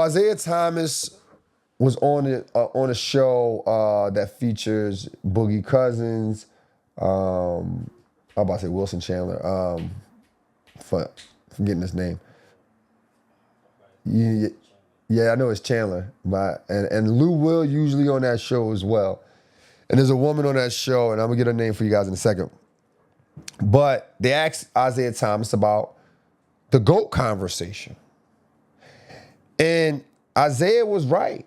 So Isiah Thomas was on a show that features Boogie Cousins. I'm about to say Wilson Chandler. Forgetting his name. Yeah, I know it's Chandler. And Lou Will usually on that show as well. And there's a woman on that show, and I'm gonna get her name for you guys in a second. But they asked Isiah Thomas about the GOAT conversation. And Isiah was right.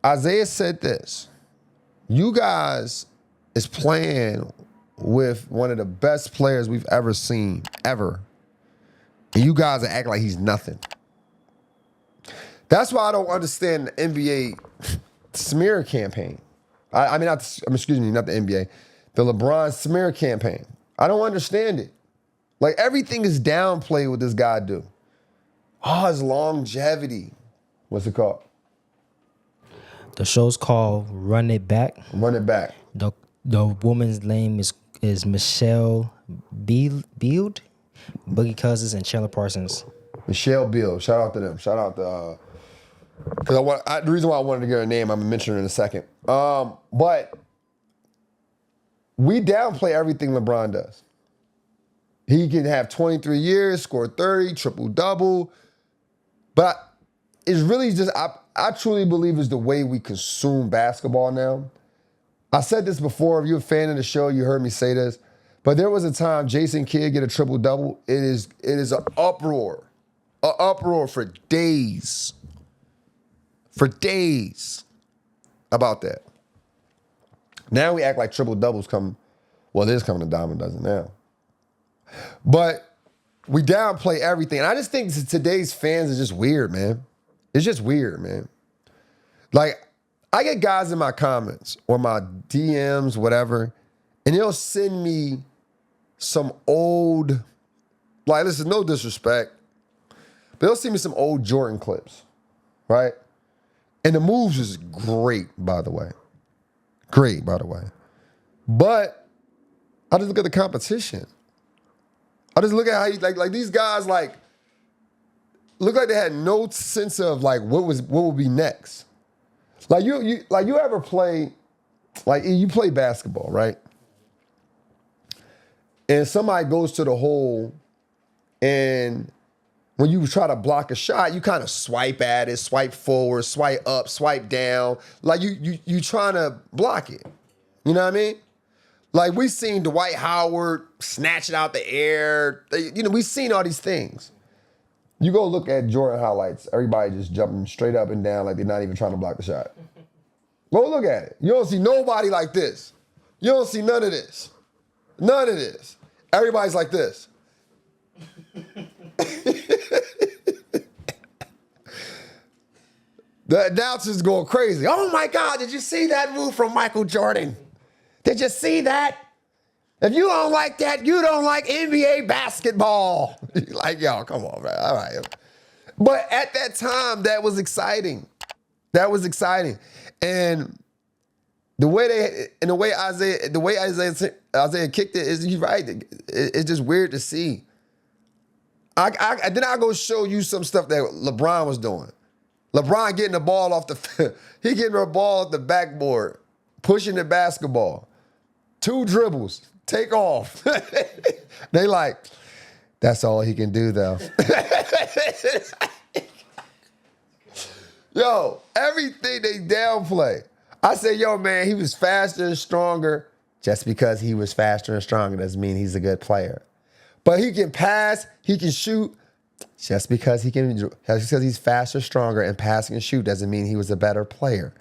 Isiah said this: you guys is playing with one of the best players we've ever seen, ever. And you guys are acting like he's nothing. That's why I don't understand the NBA smear campaign. Not the NBA, the LeBron smear campaign. I don't understand it. Like, everything is downplayed what this guy do. Oh, his longevity. What's it called? The show's called Run It Back. Run It Back. The woman's name is Michelle Beadle, Boogie Cousins, and Chandler Parsons. Michelle Beadle. Shout out to them. Shout out to because the reason why I wanted to get her name, I'm gonna mention her in a second. But we downplay everything LeBron does. He can have 23 years, score 30, triple-double. But it's really just, I truly believe it's the way we consume basketball now. I said this before. If you're a fan of the show, you heard me say this. But there was a time Jason Kidd get a triple-double. It is an uproar. An uproar for days. For days about that. Now we act like triple-doubles come, well, it is coming to dime a dozen now. But we downplay everything. And I just think today's fans are just weird, man. It's just weird, man. Like, I get guys in my comments or my DMs, whatever, and they'll send me some old, like, listen, no disrespect, but they'll send me some old Jordan clips, right? And the moves is great, by the way. Great, by the way. But I just look at the competition. I just look at how you, like these guys, like, look like they had no sense of, like, what would be next. Like you ever play, like, you play basketball, right? And somebody goes to the hole, and when you try to block a shot, you kind of swipe at it, swipe forward, swipe up, swipe down. Like you trying to block it. You know what I mean? Like, we seen Dwight Howard snatch it out the air. We seen all these things. You go look at Jordan highlights, everybody just jumping straight up and down like they're not even trying to block the shot. Go look at it. You don't see nobody like this. You don't see none of this. None of this. Everybody's like this. The announcers going crazy. Oh my God, did you see that move from Michael Jordan? Did you see that? If you don't like that, you don't like NBA basketball. Like, y'all, come on, man. All right. But at that time, that was exciting. That was exciting. And the way Isiah kicked it is, he's right. It's just weird to see. Then I go show you some stuff that LeBron was doing. LeBron getting the ball off he getting the ball off the backboard, pushing the basketball. 2 dribbles, take off. They like, that's all he can do though. Yo, everything they downplay. I say, yo, man, he was faster and stronger. Just because he was faster and stronger doesn't mean he's a good player. But he can pass, he can shoot. Just because he's faster, stronger, and passing and shoot doesn't mean he was a better player.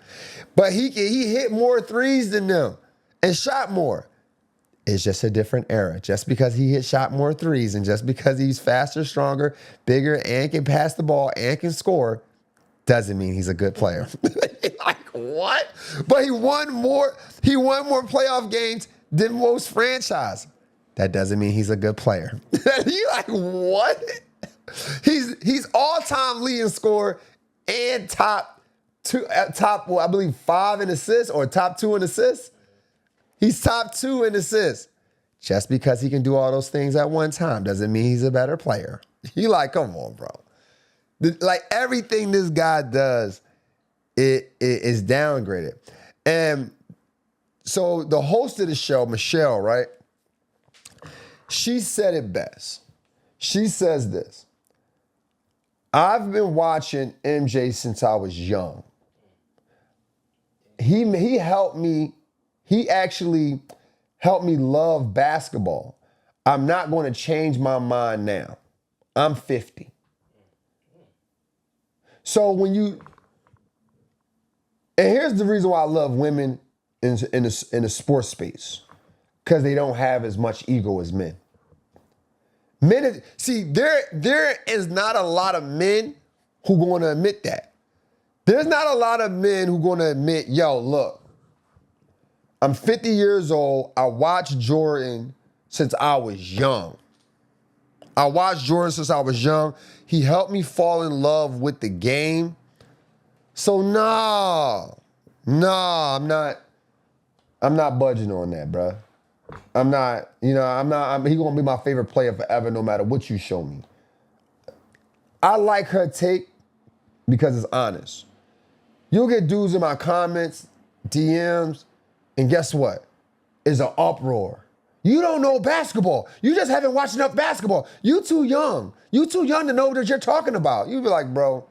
But he hit more threes than them and shot more. It's just a different era. Just because he shot more threes and just because he's faster, stronger, bigger, and can pass the ball and can score doesn't mean he's a good player. Like, what? But he won more playoff games than most franchise. That doesn't mean he's a good player. You like, what? He's all-time leading scorer and top, I believe 5 in assists or top 2 in assists. He's top 2 in assists. Just because he can do all those things at one time doesn't mean he's a better player. You like, come on, bro. Like everything this guy does, it is downgraded. And so the host of the show, Michelle, right? She said it best. She says this. I've been watching MJ since I was young. He helped me. He actually helped me love basketball. I'm not going to change my mind now. I'm 50. So and here's the reason why I love women in the sports space, because they don't have as much ego as men. There is not a lot of men who going to admit that. There's not a lot of men who going to admit, yo, look, I'm 50 years old. I watched Jordan since I was young. He helped me fall in love with the game. So nah, I'm not budging on that, bruh. He gonna be my favorite player forever, no matter what you show me. I like her take because it's honest. You'll get dudes in my comments, DMs, and guess what? It's an uproar. You don't know basketball. You just haven't watched enough basketball. You too young. You too young to know what you're talking about. You be like, bro,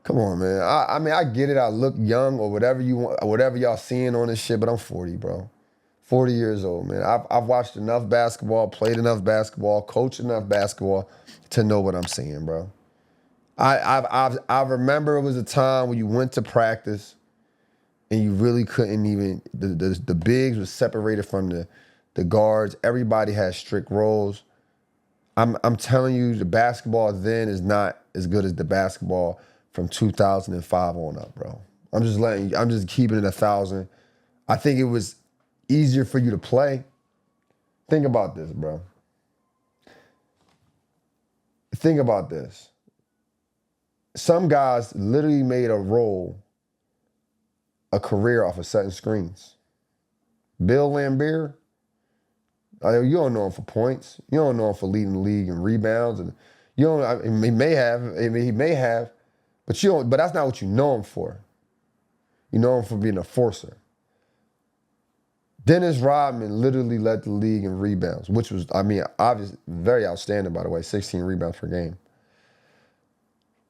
come on, man. I get it. I look young or whatever you want, whatever y'all seeing on this shit, but I'm 40, bro. 40 years old, man. I've watched enough basketball, played enough basketball, coached enough basketball to know what I'm seeing, bro. I remember it was a time when you went to practice and you really couldn't even, the bigs was separated from the guards. Everybody had strict roles. I'm telling you, the basketball then is not as good as the basketball from 2005 on up, bro. I'm just keeping it 1,000. I think it was easier for you to play. Think about this, bro. Think about this. Some guys literally made a career off of setting screens. Bill Laimbeer, you don't know him for points. You don't know him for leading the league in rebounds, and you don't. He may have, but you don't. But that's not what you know him for. You know him for being a forcer. Dennis Rodman literally led the league in rebounds, which was, obviously very outstanding, by the way, 16 rebounds per game.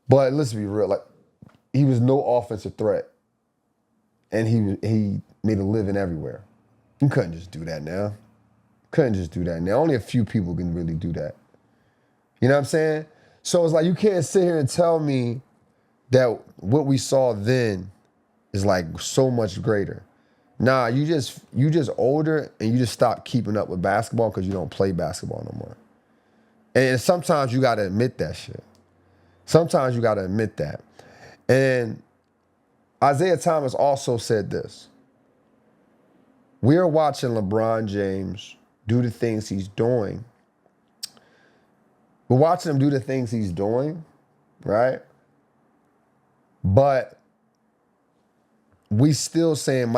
But let's be real, like, he was no offensive threat, and he made a living everywhere. You couldn't just do that now. Only a few people can really do that. You know what I'm saying? So it's like, you can't sit here and tell me that what we saw then is like so much greater. Nah, you just older and you just stop keeping up with basketball because you don't play basketball no more. And sometimes you got to admit that shit. And Isiah Thomas also said this. We are watching LeBron James do the things he's doing. We're watching him do the things he's doing, right? But we still saying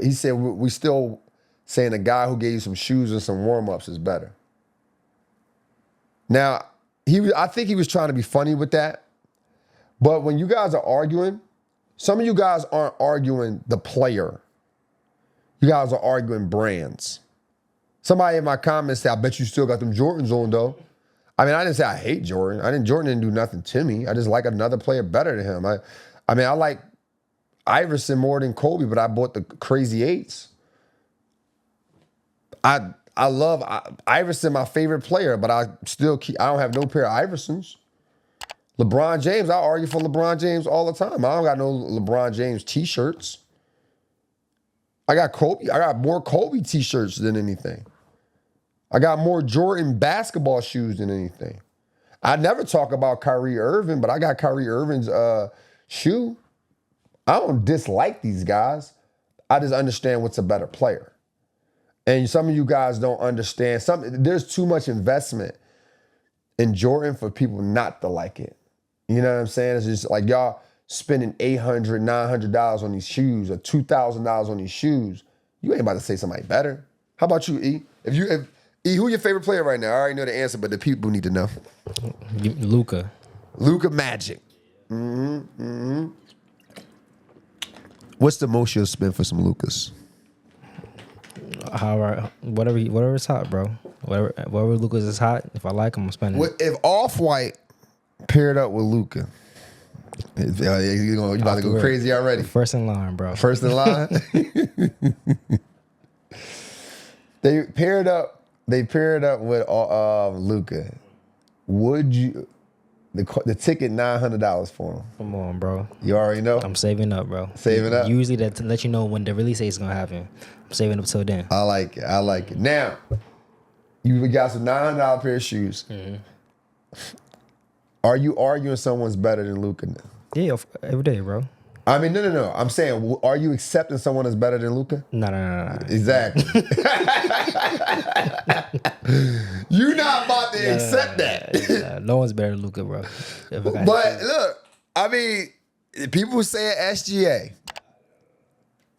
he said we still saying a guy who gave you some shoes and some warm-ups is better. Now, I think he was trying to be funny with that. But when you guys are arguing, some of you guys aren't arguing the player. You guys are arguing brands. Somebody in my comments said, I bet you still got them Jordans on, though. I didn't say I hate Jordan. Jordan didn't do nothing to me. I just like another player better than him. I like Iverson more than Kobe, but I bought the crazy eights. I love Iverson, my favorite player, but I don't have no pair of Iversons. LeBron James, I argue for LeBron James all the time. I don't got no LeBron James t-shirts. I got more Kobe t-shirts than anything. I got more Jordan basketball shoes than anything. I never talk about Kyrie Irving, but I got Kyrie Irving's shoe. I don't dislike these guys. I just understand what's a better player. And some of you guys don't understand. There's too much investment in Jordan for people not to like it. You know what I'm saying? It's just like y'all spending $800, $900 on these shoes or $2,000 on these shoes. You ain't about to say somebody better. How about you, E? E, who your favorite player right now? I already know the answer, but the people need to know. Luka. Luka Magic. What's the most you'll spend for some Lucas? Whatever's hot, bro. Whatever Lucas is hot. If I like him, I'm spending. If Off-White paired up with Luka, you about to go crazy already. First in line, bro. First in line. They paired up with Luka. Would you the ticket $900 for him? Come on, bro. You already know. I'm saving up, bro. Saving up. Usually that to let you know when the release date is gonna happen. I'm saving up till then. I like it. Now, you got some $900 pair of shoes. Mm-hmm. Are you arguing someone's better than Luka? Yeah, every day, bro. I mean, no. I'm saying, are you accepting someone is better than Luka? No. Exactly. You're not about to accept that. No one's better than Luka, bro. But look, I mean, people say SGA.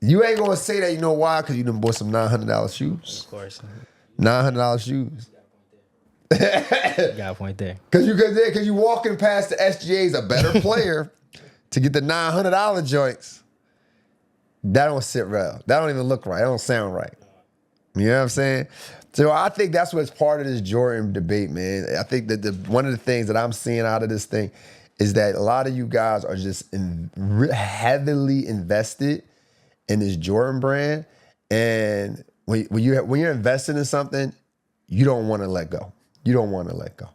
You ain't gonna say that. You know why? Because you done bought some $900 shoes. Of course. $900 shoes. Got a point there. Because you walking past the SGA's a better player to get the $900 joints. That don't sit right. That don't even look right. That don't sound right. You know what I'm saying? So I think that's what's part of this Jordan debate, man. I think that one of the things that I'm seeing out of this thing is that a lot of you guys are just heavily invested in this Jordan brand, and when you're invested in something, you don't want to let go. You don't want to let go.